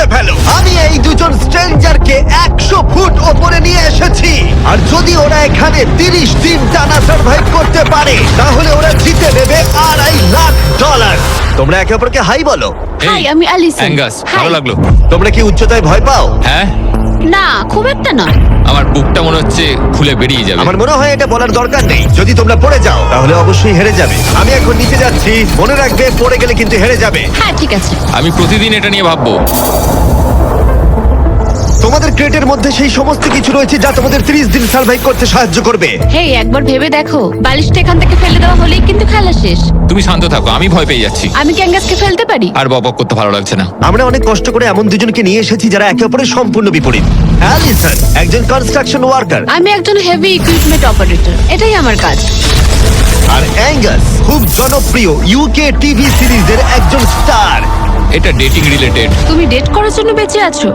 ছুঁড়ে ফেলো। আমি এই দুজন স্ট্রেঞ্জারকে 100 ফুট ওপরে নিয়ে এসেছি, আর যদি ওরা এখানে 30 দিন টানা সার্ভাইভ করতে পারে তাহলে ওরা জিতে নেবে $2.5 লাখ। তোমরা একে অপরকে হাই বলো। হাই, আমি অ্যালিসন। অ্যাঙ্গাস, ভালো লাগলো। তোমরা কি উচ্চতায় ভয় পাও? হ্যাঁ, না, খুব একটা না। আমার বুকটা মনে হচ্ছে খুলে বেরিয়ে যাবে। আমার মনে হয় এটা বলার দরকার নেই। যদি তোমরা পড়ে যাও তাহলে অবশ্যই হেরে যাবে। আমি এখন নিচে যাচ্ছি, মনে রাখবে পড়ে গেলে কিন্তু হেরে যাবে। হ্যাঁ, ঠিক আছে। আমি প্রতিদিন এটা নিয়ে ভাববো। তোমাদের ক্রেটের মধ্যে সেই সমস্ত কিছু রয়েছে যা তোমাদের 30 দিন সার্ভাইভ করতে সাহায্য করবে। হেই, একবার ভেবে দেখো, বালিশটা এখান থেকে ফেলে দেওয়া হলেই কিন্তু খেলা শেষ। তুমি শান্ত থাকো, আমি ভয় পেয়ে যাচ্ছি। আমি ক্যাঙ্গাসকে ফেলতে পারি? আর বকবক করতে ভালো লাগছে না। আমরা অনেক কষ্ট করে এমন দুজনকে নিয়ে এসেছি যারা একে অপরের সম্পূর্ণ বিপরীত। অ্যালিসন একজন কনস্ট্রাকশন ওয়ার্কার, আমি একজন হেভি ইকুইপমেন্ট অপারেটর। এটাই আমার কাজ। আর অ্যাঙ্গাস খুব জনপ্রিয় ইউকে টিভি সিরিজের একজন স্টার। এটা ডেটিং রিলেটেড। তুমি ডেট করার জন্য বেঁচে আছো?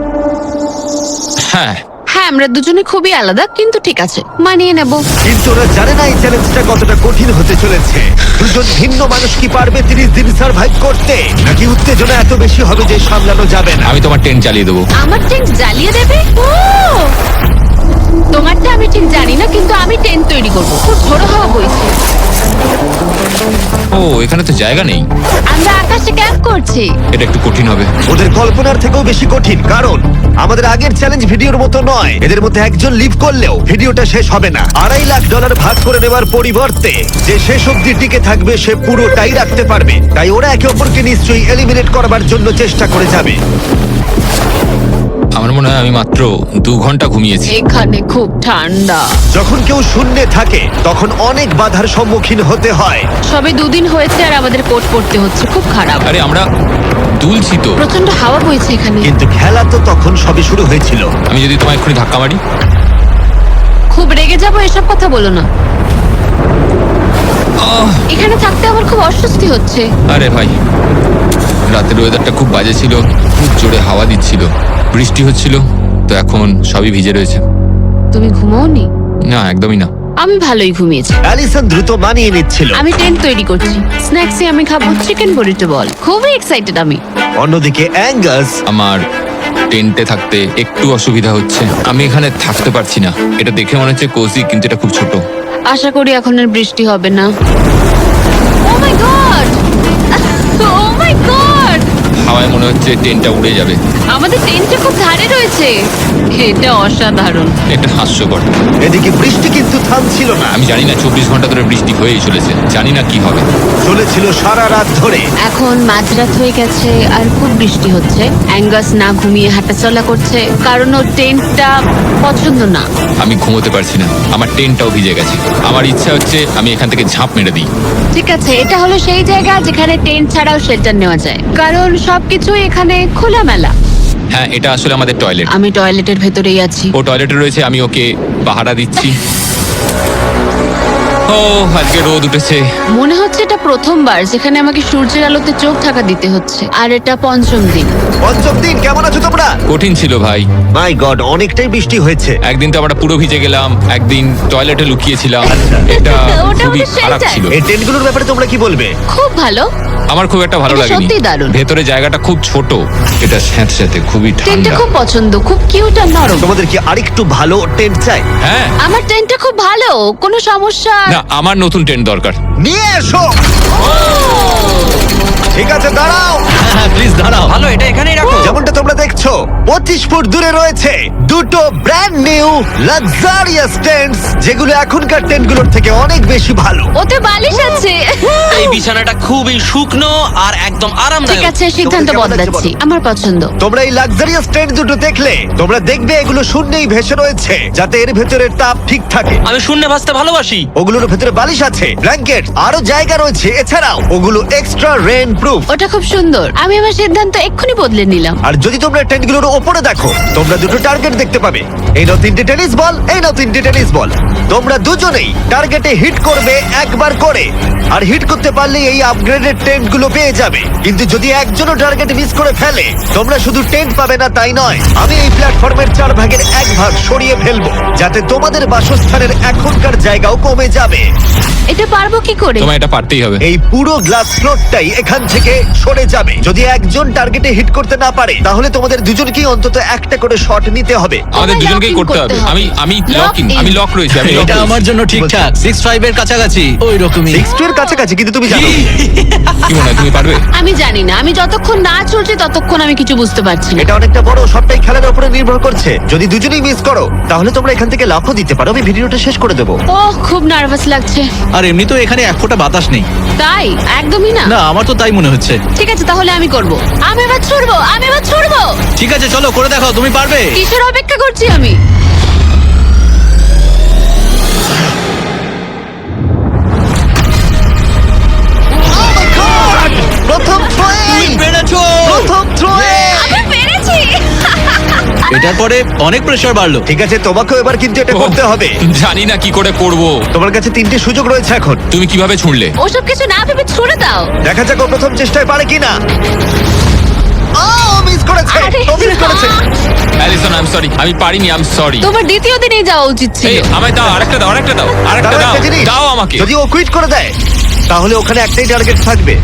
হ্যাঁ, হ্যাঁ, আমরা দুজনে খুবই আলাদা, কিন্তু ঠিক আছে, মানিয়ে নেব। কিন্তু ওরা জানে না এই চ্যালেঞ্জটা কতটা কঠিন হতে চলেছে। দুজন ভিন্ন মানুষ কি পারবে 30 দিন সার্ভাইভ করতে, নাকি উত্তেজনা এত বেশি হবে যে সামলানো যাবে না? আমি তোমার টেন্ট চালিয়ে দেবো। আমার টেন্ট জ্বালিয়ে দেবে? ও, তোমারটা আমি ঠিক জানি না, কিন্তু আমি টেন্ট তৈরি করবো। খুব ঝোড়ো হাওয়া বইছে। ও, এখানে তো জায়গা নেই। আমরা আকাশে ক্যাম্প করছি। এটা একটু কঠিন হবে। ওদের কল্পনার থেকেও বেশি কঠিন, কারণ আমাদের আগের চ্যালেঞ্জ ভিডিওর মতো নয়। এদের মধ্যে একজন লিভ করলেও ভিডিওটা শেষ হবে না। $2.5 লাখ ভাগ করে নেওয়ার পরিবর্তে যে শেষ অবধি টিকে থাকবে সে পুরোটাই রাখতে পারবে। তাই ওরা একে অপরকে নিশ্চয়ই এলিমিনেট করবার জন্য চেষ্টা করে যাবে। আমার মনে হয় আমি মাত্র 2 ঘন্টা ঘুমিয়েছি। এখানে খুব ঠান্ডা। যখন কেউ শূন্যে থাকে তখন অনেক বাধার সম্মুখীন হতে হয়। সবে 2 দিন হয়েছে আর আমাদের কোট পড়তে হচ্ছে। খুব খারাপ। আরে আমরা দুলছি তো। প্রচন্ড হাওয়া বইছে এখানে। কিন্তু খেলা তো তখন সবে শুরু হয়েছিল। আমি যদি তোমায় এক্ষুনি ধাক্কা মারি? খুব রেগে যাবো, এসব কথা বলো না। এখানে থাকতে আমার খুব অস্বস্তি হচ্ছে। আরে ভাই, রাতের ওয়েদারটা খুব বাজে ছিল, খুব জোরে হাওয়া দিচ্ছিল, বৃষ্টি হচ্ছিল, তো এখন সবই ভিজে রয়েছে। তুমি ঘুমাওনি? না, একদমই না। আমি ভালোই ঘুমিয়েছি। অ্যালিসন দ্রুত মানিয়ে নিচ্ছিল। আমি টেন্ট তৈরি করছি। স্ন্যাক্সে আমি খাবো চিকেন বুরিটো বল। খুবই এক্সাইটেড আমি। অন্যদিকে অ্যাঙ্গাস আমার টেন্টে থাকতে একটু অসুবিধা হচ্ছে। আমি এখানে থাকতে পারছি না। এটা দেখে মনে হচ্ছে কোজি, কিন্তু এটা খুব ছোট। আশা করি এখন আর বৃষ্টি হবে না। ও মাই গড! ও মাই গড! হাওয়ায় মনে হচ্ছে টেন্টটা উড়ে যাবে। আমাদের টেন্টটা খুব ধারে রয়েছে। এটা অসাধারণ। এটা হাস্যকর। এদিকে বৃষ্টি কিন্তু থামছিল না। আমি জানি না, 24 ঘন্টা ধরে বৃষ্টি হয়েই চলেছে। জানি না কি হবে। চলেছিল সারা রাত ধরে। এখন মাঝরাত হয়ে গেছে আর খুব বৃষ্টি হচ্ছে। অ্যাঙ্গাস না ঘুমিয়ে হাঁটাচলা করছে, কারণ ওর টেন্টটা পছন্দ না। আমি ঘুমোতে পারছি না, আমার টেন্টটাও ভিজে গেছে। আমার ইচ্ছা হচ্ছে আমি এখান থেকে ঝাঁপ মেরে দিই। ঠিক আছে, এটা হলো সেই জায়গা যেখানে টেন্ট ছাড়াও শেল্টার নেওয়া যায়, কারণ সবকিছু এখানে খোলামেলা। হ্যাঁ, এটা আসলে আমাদের টয়লেট। আমি টয়লেটের ভেতরেই আছি। ও টয়লেটে রয়েছে, আমি ওকে পাহারা দিচ্ছি। ও, আজকে রোদ উঠেছে। মনে হচ্ছে এটা প্রথমবার যেখানে আমাকে সূর্যের আলোতে চোখ ঢাকা দিতে হচ্ছে, আর এটা 5ম দিন। পঞ্চম দিন, কেমন আছো তোমরা? কঠিন ছিল ভাই। মাই গড, অনেকটাই বৃষ্টি হয়েছে। একদিন তো আমরা পুরো ভিজে গেলাম, একদিন টয়লেটে লুকিয়েছিলাম। এটা ওটা খুবই আমাদের খারাপ shelter। ছিল। এই টেন্টগুলোর ব্যাপারে তোমরা কি বলবে? খুব ভালো। আমার খুব একটা ভালো এটা লাগেনি। সত্যিই দারুণ। ভেতরে জায়গাটা খুব ছোট, এটা স্যাঁতস্যাঁতে, খুবই টেন্টটা ঠান্ডা। খুব পছন্দ, খুব কিউট আর নরম। তোমাদের কি আরেকটু ভালো টেন্ট চাই? হ্যাঁ, আমার টেন্টটা খুব ভালো, কোনো সমস্যা। না, আমার নতুন টেন্ট দরকার। নিয়ে এসো। ঠিক আছে, দাঁড়াও। প্লিজ দাঁড়াও। ভালো, এটা এখানেই রাখো। যেমনটা তোমরা দেখছো 25 ফুট দূরে রয়েছে দুটো ব্র্যান্ড নিউ লাক্সারিয়াস টেন্টস, যেগুলো এখনকার টেন্টগুলোর থেকে অনেক বেশি ভালো। ওতে বালিশ আছে। এই বিছানাটা খুবই শুকনো আর একদম ঠিক আরামদায়ক। আছে, সিদ্ধান্ত কেমন লাগছে বদলাচ্ছি। বলো? আমার পছন্দ। তোমরা এই লাক্সারিয়াস টেন্ট দুটো দেখলে তোমরা দেখবে এগুলো শূন্যেই ভেসে রয়েছে, যাতে এর ভেতরে তাপ ঠিক থাকে। আমি শূন্যে ভাসতে ভালোবাসি। ওগুলোর ভেতরে বালিশ আছে, ব্ল্যাঙ্কেট, আরো জায়গা রয়েছে। এছাড়াও ওগুলো এক্সট্রা রেন প্রুফ। ওটা খুব সুন্দর। আমি আমার সিদ্ধান্ত এক্ষুনি বদলে নিলাম। আর যদি তোমরা টেন্টগুলোর ওপরে দেখো, তোমরা দুটো টার্গেট দেখতে পাবে। এই নাও 3টে টেনিস বল, এই নাও 3টে টেনিস বল। তোমরা দুজনেই টার্গেটে হিট করবে একবার করে, আর হিট করতে পারলে এই আপগ্রেডেড টেন্টগুলো পেয়ে যাবে। কিন্তু যদি একজনও টার্গেট মিস করে ফেলে, তোমরা শুধু টেন্ট পাবে না তাই নয়, আমি এই প্ল্যাটফর্মের 4 ভাগের 1 ভাগ সরিয়ে ফেলবো, যাতে তোমাদের বাসস্থানের এখনকার জায়গাও কমে যাবে। এটা পারবো কি করে? তোমায় এটা পারতেই হবে। এই পুরো গ্লাস ফ্লোরটাই এখান থেকে সরে যাবে। যদি একজন টার্গেটে হিট করতে না পারে তাহলে তোমাদের দুজনকেই অন্তত একটা করে শট নিতে হবে। আমাদের তোমায় দুজনকেই lock in করতে হবে। করতে হবে। আমি Lock লক ইন, in। আমি লক রয়েছি, আমি lock এটা রয়েছি। আমার জন্য ঠিকঠাক 6-5 এর কাছাকাছি ওই রকমই। 6 এর কাছাকাছি, কিন্তু তুমি জানো কি মনে হয় তুমি পারবে? আমি জানি না, আমি যতক্ষণ না চলছে ততক্ষণ আমি কিছু বুঝতে পারছি না। এটা অনেকটা বড়, সবটাই খেলার উপরে নির্ভর করছে। যদি দুজনেই মিস করো তাহলে তোমরা এখান থেকে লাফও দিতে পারো। আমি ভিডিওটা শেষ করে দেবো। ওহ, খুব নার্ভাস লাগছে। আর এমনি তো এখানে এক ফোঁটা বাতাস নেই। তাই? একদমই না। না, আমার তো তাই মনে হচ্ছে। ঠিক আছে, তাহলে আমি করব। আমি এবার ছুড়বো, আমি এবার ছুড়বো। ঠিক আছে, চলো করে দেখাও, তুমি পারবে। কিসের অপেক্ষা করছি আমি? প্রথম থ্রোই, পেরেছো। প্রথম থ্রোই। আমি পেরেছি। এটার পরে অনেক প্রেসার বাড়লো। ঠিক আছে, তোমাকেও এবার কিন্তু এটা করতে হবে। জানি না কি করে করব। তোমার কাছে 3টে সুযোগ রয়েছে এখন। তুমি কিভাবে ছুঁড়লে? ওসব কিছু না ভেবে ছুড়ে দাও। দেখা যাক ও প্রথম চেষ্টায় পারে কিনা। মিস করেছে, আরে, ও মিস করেছে। অ্যালিসন, আই এম সরি, আমি পারিনি, আই এম সরি। তোমার দ্বিতীয় দিনেই যাওয়া উচিত ছিল। এই আমায় দাও, আরেকটা দাও, আরেকটা দাও, আরেকটা দাঁড়াও, দাও, একটা জিনিস, দাও আমাকে। যদি ও কুইট করে দেয় তাহলে ওখানে একটাই টার্গেট থাকবে।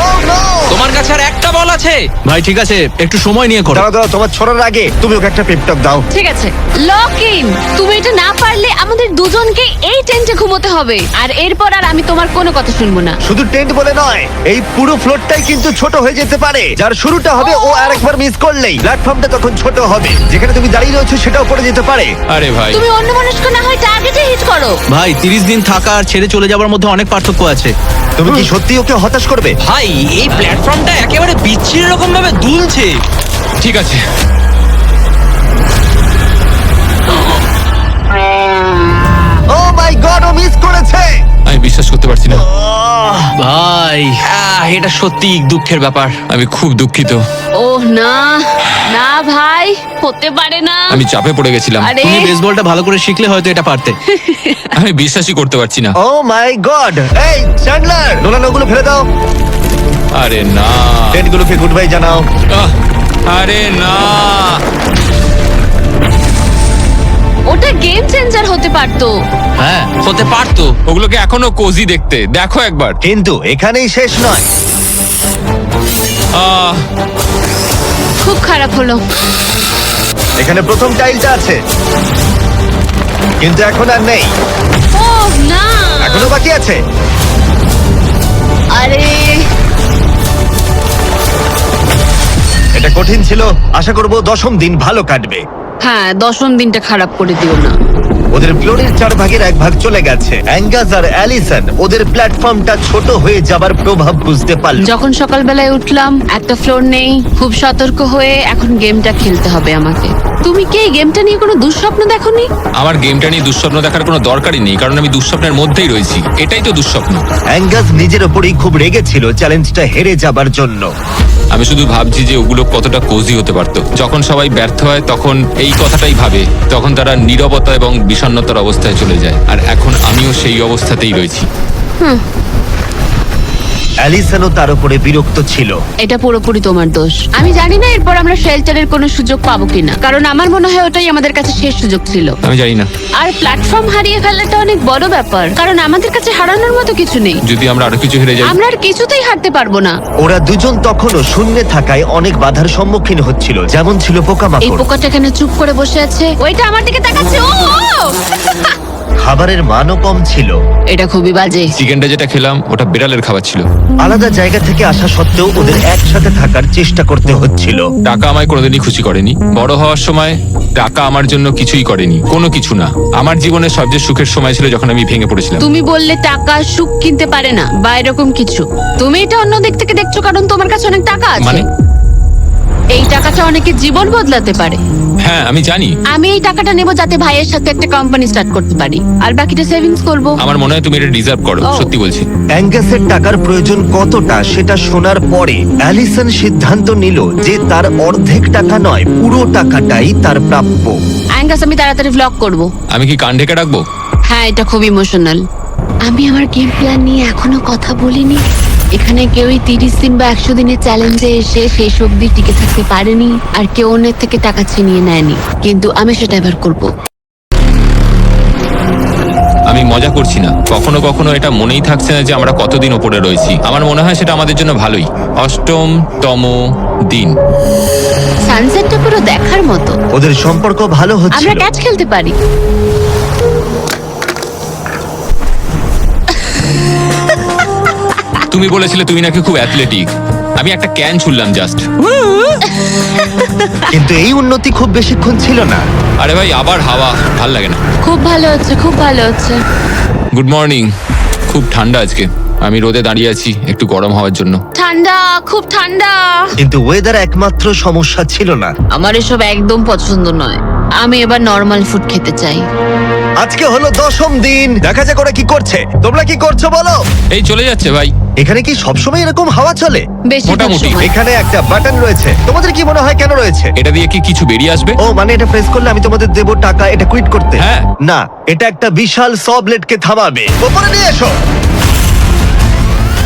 Oh, no! তোমার কাছে আর একটা বল আছে। ভাই ঠিক আছে, একটু সময় নিয়ে করো। দাঁড়াও, দাঁড়াও, তোমার ছড়ার আগে তুমি ওকে একটা পেপটক দাও। ঠিক আছে, লক ইন। তুমি এটা না পারলে আমাদের দুজনকে এই টেন্টে ঘুমোতে হবে। আর এরপর আর আমি তোমার কোনো কথা শুনবো না। শুধু টেন্ট বলে নয়, এই পুরো ফ্লোরটাই কিন্তু ছোট হয়ে যেতে পারে। যার শুরুটা হবে ও আরেকবার মিস করলেই প্ল্যাটফর্মটা তখন ছোট হবে। যেখানে তুমি দাঁড়িয়ে রয়েছো সেটাও পড়ে যেতে পারে। আরে ভাই, তুমি অন্য মনস্ক না হয় টার্গেটে হিট করো। ভাই 30 দিন থাকা আর ছেড়ে চলে যাওয়ার মধ্যে অনেক পার্থক্য আছে। তুমি কি সত্যি ওকে হতাশ করবে? ভাই এই প্ল্যাটফর্মটা একেবারে বিচ্ছিরি রকম ভাবে দুলছে। ঠিক আছে। ও মাই গড, ও মিস করেছে। আমি বিশ্বাস করতে পারছি না। ভাই এটা সত্যি দুঃখের ব্যাপার। আমি খুব দুঃখিত। ওহ না, না ভাই, হতে পারে না। আমি চাপে পড়ে গেছিলাম। আরে তুমি বেসবলটা ভালো করে শিখলে হয়তো এটা পারতে। আমি বিশ্বাসই করতে পারছি না। ও মাই গড। এই চ্যান্ডলার, নোলান ওগুলো ফেলে দাও। আরে না, টেন্টগুলোকে গুড বাই জানাও। আহ, আরে না। ওটা গেম চেঞ্জার হতে পারতো। হ্যাঁ, হতে পারতো। ওগুলোকে এখনো কোজি দেখতে, দেখো একবার। কিন্তু এখানেই শেষ নয়। আহ, খুব খারাপ হলো। এখানে প্রথম টাইলটা আছে, কিন্তু এখন আর নেই। ওহ না, এখনো বাকি আছে। আরে এটা কঠিন ছিল। আশা করব 10ম দিন ভালো কাটবে। হ্যাঁ, 10ম দিনটা খারাপ করে দিও না। ওদের ফ্লোরের 4 ভাগের 1 ভাগ চলে গেছে। অ্যাঙ্গাস আর অ্যালিসন ওদের প্ল্যাটফর্মটা ছোট হয়ে যাবার প্রভাব বুঝতে পারল। যখন সকালবেলায় উঠলাম, একটা ফ্লোর নেই। খুব সতর্ক হয়ে এখন গেমটা খেলতে হবে আমাকে। তুমি কি এই গেমটা নিয়ে কোনো দুঃস্বপ্ন দেখোনি? আমার গেমটা নিয়ে দুঃস্বপ্ন দেখার কোনো দরকারই নেই, কারণ আমি দুঃস্বপ্নের মধ্যেই রয়েছি। এটাই তো দুঃস্বপ্ন। অ্যাঙ্গাস নিজের ওপরেই খুব রেগেছিল চ্যালেঞ্জটা হেরে যাবার জন্য। আমি শুধু ভাবছি যে ওগুলো কতটা কোজি হতে পারতো। যখন সবাই ব্যর্থ হয় তখন এই কথাটাই ভাবে, তখন তারা নীরবতা এবং বিষণ্ণতার অবস্থায় চলে যায়। আর এখন আমিও সেই অবস্থাতেই রয়েছি। অ্যালিসনও তার উপরে বিরক্ত ছিল। এটা পুরোপুরি তোমার দোষ। আমি জানি না এরপর আমরা শেল্টারের কোনো সুযোগ পাবো কিনা, কারণ আমার মনে হয় ওটাই আমাদের কাছে শেষ সুযোগ ছিল। আমি জানি না, আর প্ল্যাটফর্ম হারিয়ে ফেলাটা অনেক বড় ব্যাপার, কারণ আমাদের কাছে হারানোর মতো কিছু নেই। যদি আমরা আরো কিছু হেরে যাই। আমরা আর কিছুতেই হারতে পারবো না। ওরা দুজন তখনও শূন্যে থাকায় অনেক বাধার সম্মুখীন হচ্ছিল, যেমন ছিল এই পোকামাকড়। পোকাটা কেন চুপ করে বসে আছে? ওইটা আমার দিকে তাকাচ্ছে। ও ও! খাবারের মানও কম ছিল। এটা খুবই বাজে। চিকেনটা যেটা খেলাম ওটা বিড়ালের খাবার ছিল। আলাদা জায়গা থেকে আসা সত্ত্বেও ওদের একসাথে থাকার চেষ্টা করতে হচ্ছিল। টাকা আমায় কোনোদিনই খুশি করেনি। বড় হওয়ার সময় টাকা আমার জন্য কিছুই করেনি, কোনো কিছু না। আমার জীবনের সবচেয়ে সুখের সময় ছিল যখন আমি ভেঙে পড়েছিলাম। তুমি বললে টাকা সুখ কিনতে পারে না বা এরকম কিছু। তুমি এটা অন্য দিক থেকে দেখছো কারণ তোমার কাছে অনেক টাকা আছে। মানে? এই টাকাটা অনেকের জীবন বদলাতে পারে। হ্যাঁ আমি জানি। আমি এই টাকাটা নেব যাতে ভাইয়ের সাথে একটা কোম্পানি স্টার্ট করতে পারি, আর বাকিটা সেভিংস করব। আমার মনে হয় তুমি এটা ডিজার্ভ করো, ও। সত্যি বলছি। অ্যাঙ্গাসের টাকার প্রয়োজন কতটা সেটা শোনার পরে অ্যালিসন সিদ্ধান্ত নিল যে তার অর্ধেক টাকা নয়, পুরো টাকাটাই তার প্রাপ্য। অ্যাঙ্গাস, আমি তাড়াতাড়ি ভ্লগ করব। আমি কি কান ঢেকে রাখবো? হ্যাঁ, এটা খুব ইমোশনাল। আমি আমার গেম প্ল্যান নিয়ে এখনো কথা বলিনি। এখানে কেউই 30 দিন বা 100 দিনের চ্যালেঞ্জে এসে শেষ অবধি টিকে থাকতে পারেনি, আর কেউ অন্যের থেকে টাকা ছিনিয়ে নেয়নি। কিন্তু আমি সেটা এবার করব। আমি মজা করছি না, কখনো কখনো এটা মনেই থাকছে না যে আমরা কতদিন ওপরে রয়েছি। আমার মনে হয় সেটা আমাদের জন্য ভালোই। 8তম দিন। সানসেটটা পুরো দেখার মতো। ওদের সম্পর্ক ভালো আমরা হচ্ছিল। ক্যাচ খেলতে পারি। তুমি বলেছিলে তুমি নাকি খুব অ্যাথলেটিক। আমি একটা ক্যান ছুড়লাম জাস্ট। কিন্তু এই উন্নতি খুব বেশিক্ষণ ছিল না। আরে ভাই, আবার হাওয়া, ভাল লাগে না। খুব ভালো হচ্ছে, খুব ভালো হচ্ছে। Good morning. খুব ঠান্ডা আজকে। আমি রোদে দাঁড়িয়ে আছি একটু গরম হওয়ার জন্য। ঠান্ডা, খুব ঠান্ডা। কিন্তু ওয়েদার একমাত্র সমস্যা ছিল না। আমার এসব একদম পছন্দ নয়। আমি এবার নর্মাল ফুড খেতে চাই। আজকে হলো 10ম দিন। দেখা যাক ওরা কি করছে। তোমরা কি করছো বলো? এই চলে যাচ্ছে ভাই। এখানে কি সবসময় এরকম হাওয়া চলে? বেশিরভাগ মোটামুটি। সময়। এখানে একটা বাটন রয়েছে। তোমাদের কি মনে হয় কেন রয়েছে? এটা দিয়ে কি কিছু বেরিয়ে আসবে? ও মানে এটা প্রেস করলে আমি তোমাদের দেবো টাকা এটা কুইট করতে? হ্যাঁ। না, এটা একটা বিশাল স ব্লেডকে থামাবে। উপরে নিয়ে এসো।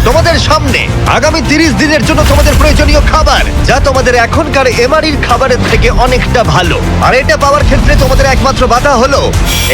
তোমাদের সামনে আগামী 30 দিনের জন্য তোমাদের প্রয়োজনীয় খাবার, যা তোমাদের এখনকার এমআরির খাবারের থেকে অনেকটা ভালো। আর এটা পাওয়ার ক্ষেত্রে তোমাদের একমাত্র বাধা হলো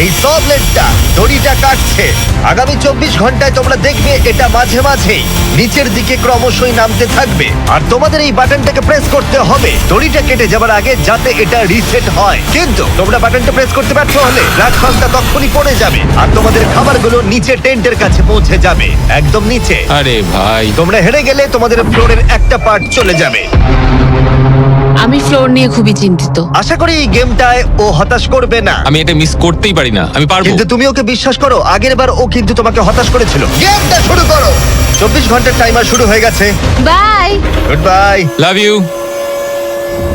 এই স ব্লেডটা দড়িটা কাটছে। আগামী 24 ঘন্টায় তোমরা দেখবে এটা মাঝে মাঝেই নিচের দিকে ক্রমশই নামতে থাকবে। আর তোমাদের এই বাটনটাকে প্রেস করতে হবে দড়িটা কেটে যাবার আগে, যাতে এটা রিসেট হয়। কিন্তু তোমরা বাটনটা প্রেস করতে ব্যর্থ হলে প্ল্যাটফর্মটা তখনই পড়ে যাবে আর তোমাদের খাবারগুলো নিচে টেন্টের কাছে পৌঁছে যাবে, একদম নিচে। আরে ভাই, তোমরা হেরে গেলে তোমাদের ফ্লোরের একটা পার্ট চলে যাবে। আমি ফ্লোর নিয়ে খুবই চিন্তিত। আশা করি এই গেমটায় ও হতাশ করবে না। আমি এটা মিস করতেই পারি না। আমি পারবো। কিন্তু তুমি ওকে বিশ্বাস করো, আগের বার ও কিন্তু তোমাকে হতাশ করেছিল। গেমটা শুরু করো। 24 ঘন্টার টাইমার শুরু হয়ে গেছে। Bye. Good bye. Love you.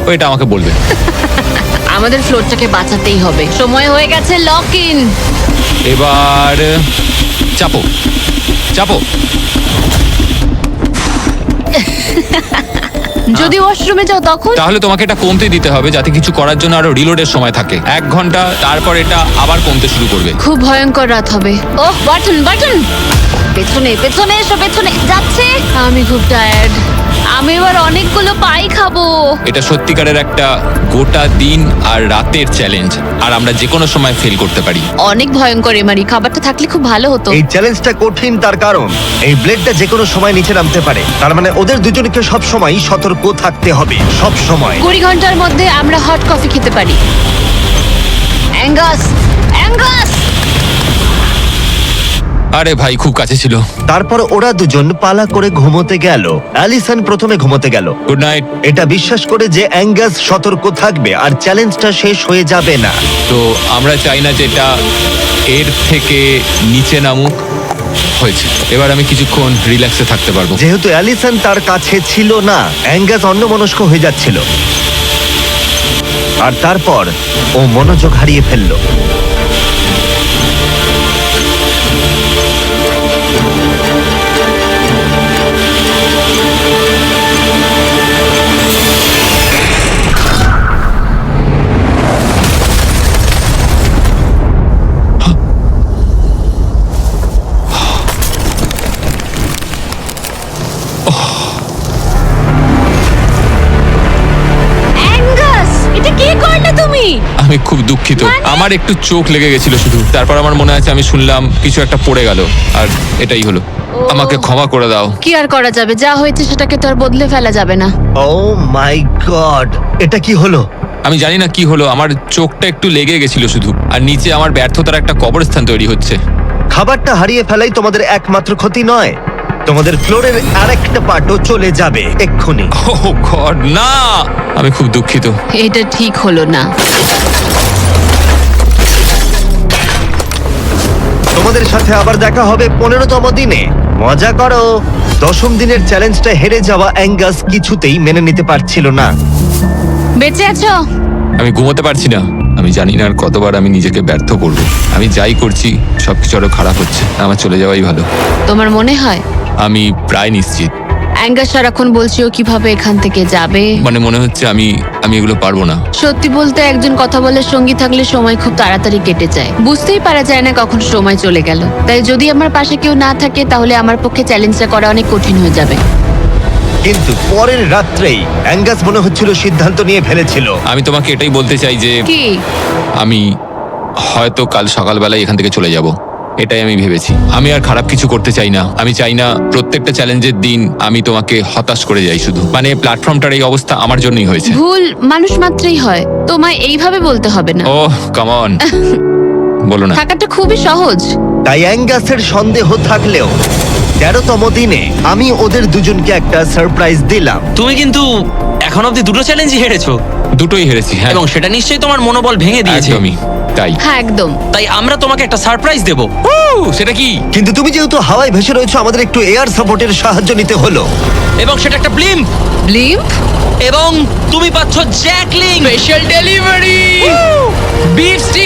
ওইটা আমাকে বলবে। আমাদের ফ্লোরটাকে বাঁচাতেই হবে। সময় হয়ে গেছে লক ইন। এবার চাপো চাপো। যদি ওয়াশরুমে যাও তখন? তাহলে তোমাকে এটা কমতে দিতে হবে যাতে কিছু করার জন্য আরো রিলোডের সময় থাকে। 1 ঘন্টা, তারপর এটা আবার কমতে শুরু করবে। খুব ভয়ঙ্কর রাত হবে। ওহ, বাটন বাটন। পেছনে পেছনে এসো, পেছনে যাচ্ছে। আমি খুব টায়ার্ড। আমি এবার অনেকগুলো পাই খাবো। এটা সত্যিকারের একটা গোটা দিন আর রাতের চ্যালেঞ্জ, আর আমরা যে কোনো সময় ফেল করতে পারি। অনেক ভয়ঙ্কর এমারি। খাবারটা থাকলে খুব ভালো হতো। এই চ্যালেঞ্জটা কঠিন তার কারণ এই ব্লেডটা যে কোনো সময় নিচে নামতে পারে। তার মানে ওদের দুজনকে সব সময় সতর্ক থাকতে হবে, সব সময়। 20 ঘন্টার মধ্যে আমরা হট কফি খেতে পারি। Angus, Angus. আরে ভাই, খুব কাছে ছিল। তারপর ওরা দুজন পালা করে ঘুমোতে গেল। অ্যালিসন প্রথমে ঘুমোতে গেল, গুড নাইট। এটা বিশ্বাস করে যে অ্যাঙ্গাস সতর্ক থাকবে আর চ্যালেঞ্জটা শেষ হয়ে যাবে না। তো আমরা চাই না যে এটা এর থেকে নিচে নামুক। হয়েছে, এবার আমি কিছুক্ষণ রিল্যাক্সে থাকতে পারবো। যেহেতু অ্যালিসন তার কাছে ছিল না, অ্যাঙ্গাস অন্যমনস্ক হয়ে যাচ্ছিল। আর তারপর ও মনোযোগ হারিয়ে ফেললো। অ্যাঙ্গাস, এটা কি করলে তুমি? আমি খুব দুঃখিত। আমার একটু চোখ লেগে গেছিল শুধু। তারপর আমার মনে আছে আমি শুনলাম কিছু একটা পড়ে গেল, আর এটাই হলো। আমাকে ক্ষমা করে দাও। কি আর করা যাবে? যা হয়েছে সেটাকে তো আর বদলে ফেলা যাবে না। ও মাই গড, এটা কি হলো? আমি জানি না কি হলো, আমার চোখটা একটু লেগে গেছিল শুধু, আর নিচে আমার ব্যর্থতার একটা কবরস্থান তৈরি হচ্ছে। খাবারটা হারিয়ে ফেলাই তোমাদের একমাত্র ক্ষতি নয়, তোমাদের ফ্লোরের আরেকটা পার্টও চলে যাবে এক্ষুনি। ও গড, না! আমি খুব দুঃখিত। এটা ঠিক হলো না। তোমাদের সাথে আবার দেখা হবে 15তম দিনে। মজা করো। 10ম দিনের চ্যালেঞ্জটা হেরে যাওয়া অ্যাঙ্গাস কিছুতেই মেনে নিতে পারছিল না। বেঁচে আছো? আমি ঘুমোতে পারছি না। আমি জানি না আর কতবার আমি নিজেকে ব্যর্থ করব। আমি যাই করছি সবকিছু আরো খারাপ হচ্ছে। আমার চলে যাওয়াই ভালো। তোমার মনে হয়? আমি প্রায় নিশ্চিত। অ্যাঙ্গাস সারাক্ষণ বলছি ও কিভাবে এখান থেকে যাবে। মানে মনে হচ্ছে আমি এগুলো পারবো না। সত্যি বলতে একজন কথা বলার সঙ্গী থাকলে সময় খুব তাড়াতাড়ি কেটে যায়, বুঝতেই পারা যায় না কখন সময় চলে গেল। তাই যদি আমার পাশে কেউ না থাকে তাহলে আমার পক্ষে চ্যালেঞ্জটা করা অনেক কঠিন হয়ে যাবে। কিন্তু পরের রাত্রেই অ্যাঙ্গাস মনে হচ্ছিল সিদ্ধান্ত নিয়ে ফেলেছিল। আমি তোমাকে এটাই বলতে চাই যে কি? আমি হয়তো কাল সকালবেলায় এখান থেকে চলে যাব, এটাই আমি ভেবেছি। আমি আর খারাপ কিছু করতে চাই না। আমি চাই না প্রত্যেকটা চ্যালেঞ্জের দিন আমি তোমাকে হতাশ করে যাই শুধু। মানে প্ল্যাটফর্মটার এই অবস্থা আমার জন্যই হয়েছে। ভুল মানুষ মাত্রই হয়, তোমায় এইভাবে বলতে হবে না। ওহ কাম অন, বলো না। থাকাটা খুবই সহজ। তাই অ্যাঙ্গাসের সন্দেহ থাকলেও 13তম দিনে আমি ওদের দুজনকে একটা সারপ্রাইজ দিলাম। তুমি কিন্তু এখন অব্দি দুটো চ্যালেঞ্জই হেরেছো, দুটোই হেরেছি, হ্যাঁ। এবং সেটা নিশ্চয়ই তোমার মনোবল ভেঙে দিয়েছে। একদমই তাই। হ্যাঁ একদম। তাই আমরা তোমাকে একটা সারপ্রাইজ দেব। সেটা কি? কিন্তু তুমি যেহেতু হাওয়ায় ভেসে রয়েছো, আমাদের একটু এয়ার সাপোর্টের সাহায্য নিতে হলো। এবং সেটা একটা ব্লিম্প। ব্লিম্প? এবং তুমি পাচ্ছ Jack Link's special delivery beef stick